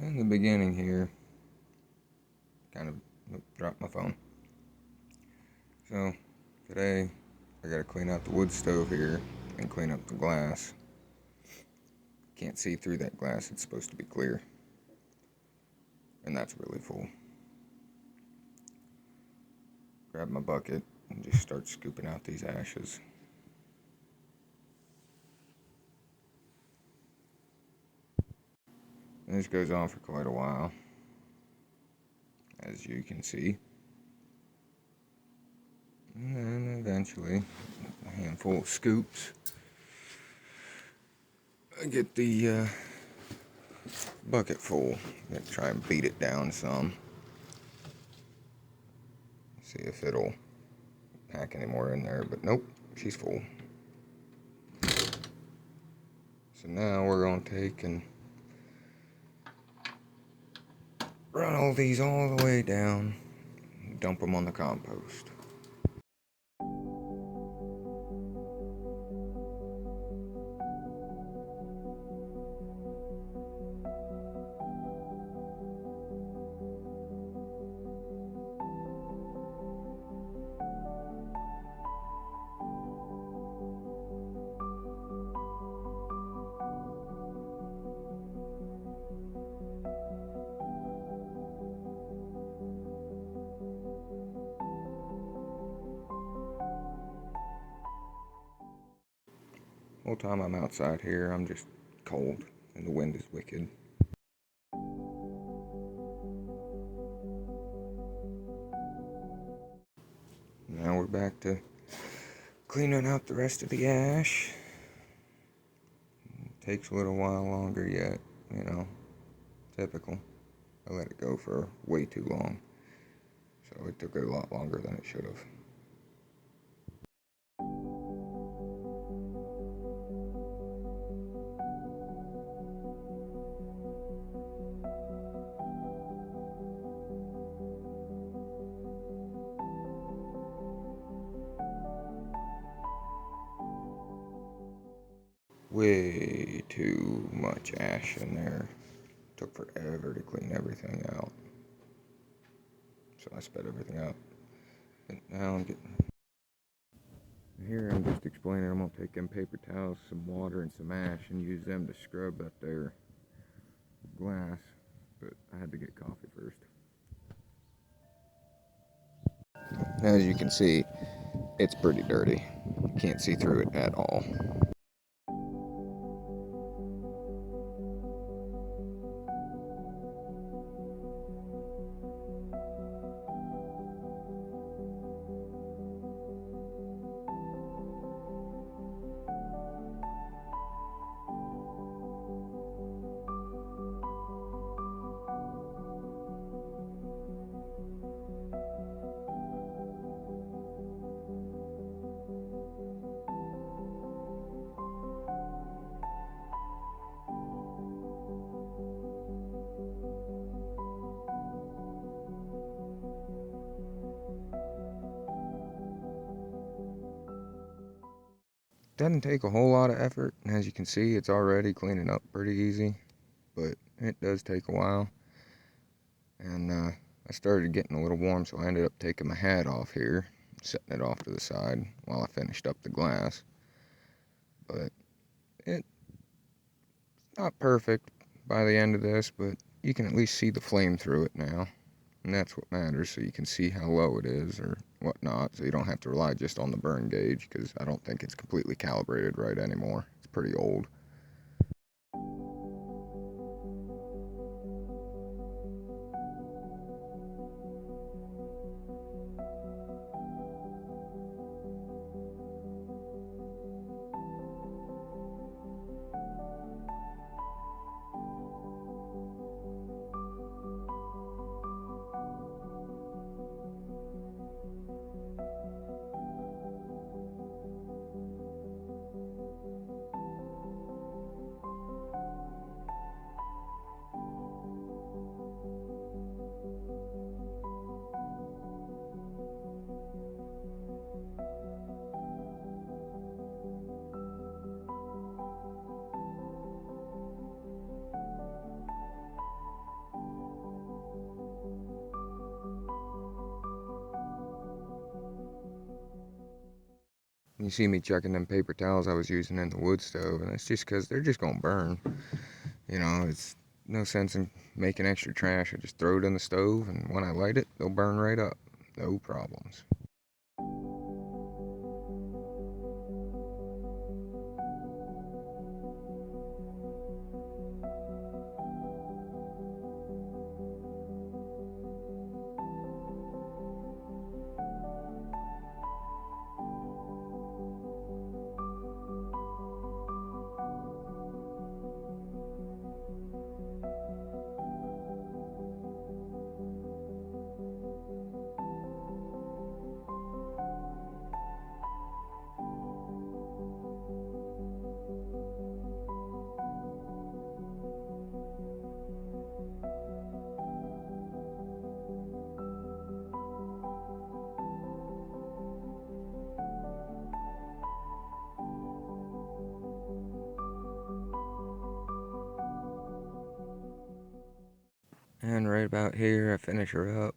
In the beginning here, kind of dropped my phone. So today I gotta clean out the wood stove here and clean up the glass. Can't see through that glass, it's supposed to be clear. And that's really full. Grab my bucket and just start scooping out these ashes. And this goes on for quite a while, as you can see. And then eventually, a handful of scoops, I get the bucket full. I'm gonna try and beat it down some. See if it'll pack any more in there, but nope, she's full. So now we're gonna take and run all these all the way down and dump them on the compost. Whole time I'm outside here, I'm just cold and the wind is wicked. Now we're back to cleaning out the rest of the ash. It takes a little while longer yet, you know, typical. I let it go for way too long, so it took a lot longer than it should have. Way too much ash in there. Took forever to clean everything out. So I sped everything up. But now I'm getting... Here I'm just explaining I'm going to take them paper towels, some water, and some ash and use them to scrub up their glass. But I had to get coffee first. As you can see, it's pretty dirty. You can't see through it at all. Doesn't take a whole lot of effort, and as you can see, it's already cleaning up pretty easy, but it does take a while. And I started getting a little warm, so I ended up taking my hat off here, setting it off to the side while I finished up the glass. But it's not perfect by the end of this, but you can at least see the flame through it now. And that's what matters, so you can see how low it is or whatnot, so you don't have to rely just on the burn gauge, because I don't think it's completely calibrated right anymore. It's pretty old. You see me chucking them paper towels I was using in the wood stove, and it's just because they're just gonna burn. You know, it's no sense in making extra trash. I just throw it in the stove, and when I light it, they'll burn right up. No problems. And right about here, I finish her up.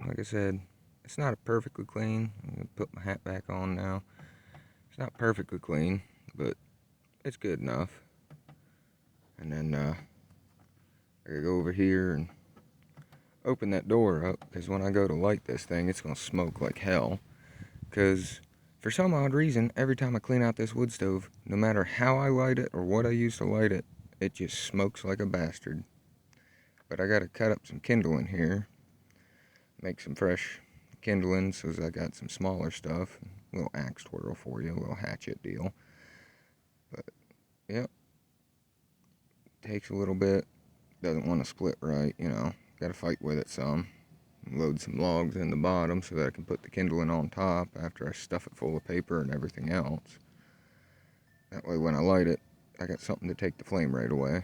Like I said, it's not perfectly clean. I'm gonna put my hat back on now. It's not perfectly clean, but it's good enough. And then I gotta go over here and open that door up, because when I go to light this thing, it's gonna smoke like hell. Because for some odd reason, every time I clean out this wood stove, no matter how I light it or what I use to light it, it just smokes like a bastard. But I gotta cut up some kindling here, make some fresh kindling, so I got some smaller stuff. A little axe twirl for you, a little hatchet deal. But yep, takes a little bit. Doesn't want to split right, you know. Gotta fight with it some. Load some logs in the bottom so that I can put the kindling on top after I stuff it full of paper and everything else. That way when I light it, I got something to take the flame right away.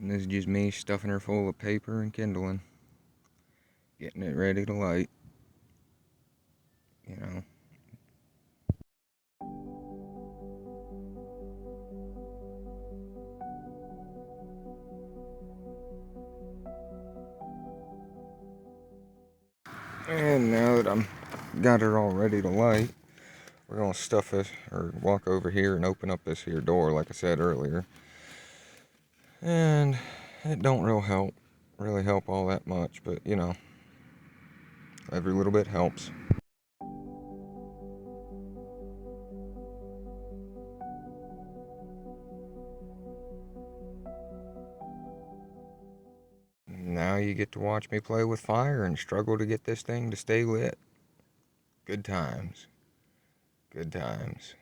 And this is just me stuffing her full of paper and kindling. Getting it ready to light. You know. And now that I'm got her all ready to light, we're gonna stuff this, or walk over here and open up this here door like I said earlier. And it don't really help all that much, but you know, every little bit helps. Now you get to watch me play with fire and struggle to get this thing to stay lit. Good times. Good times.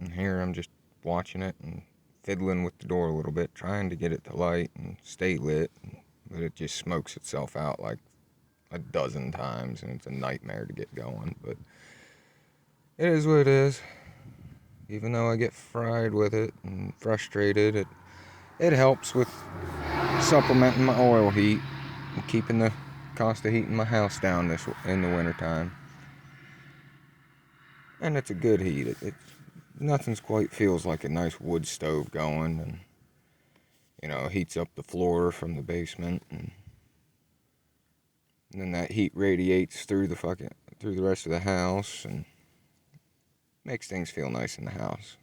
And here I'm just watching it and fiddling with the door a little bit, trying to get it to light and stay lit, but it just smokes itself out like a dozen times, and it's a nightmare to get going. But it is what it is. Even though I get fried with it and frustrated, it helps with supplementing my oil heat and keeping the cost of heating my house down this in the wintertime. And it's a good heat. Nothing's quite feels like a nice wood stove going, and you know, heats up the floor from the basement, and then that heat radiates through the rest of the house and makes things feel nice in the house.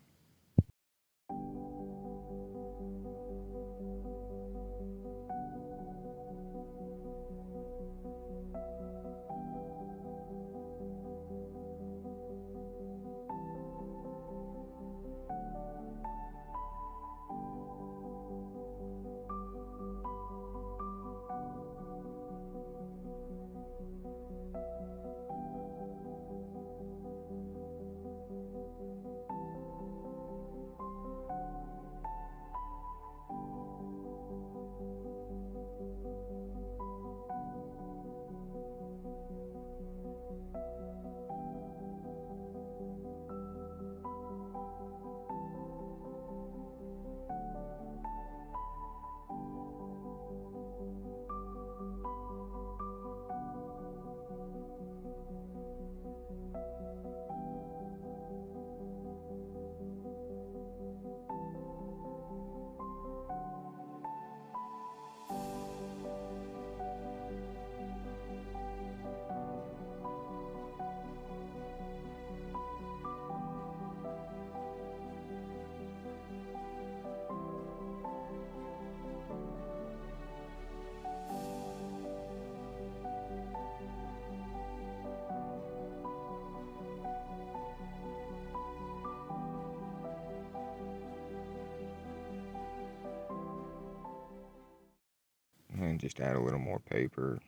And just add a little more paper,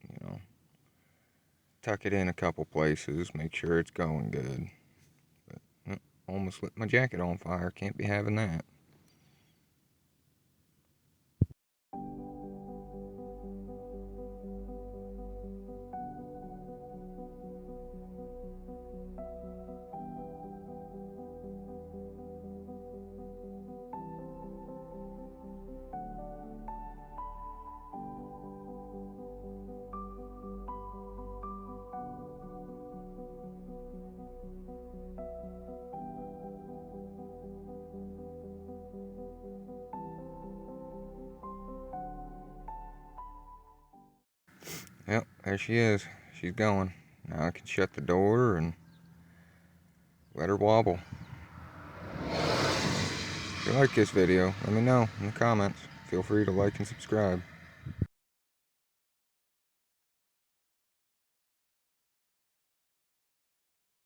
you know. Tuck it in a couple places, make sure it's going good. But Almost lit my jacket on fire. Can't be having that. Yep, there she is. She's going. Now I can shut the door and let her wobble. If you like this video, let me know in the comments. Feel free to like and subscribe.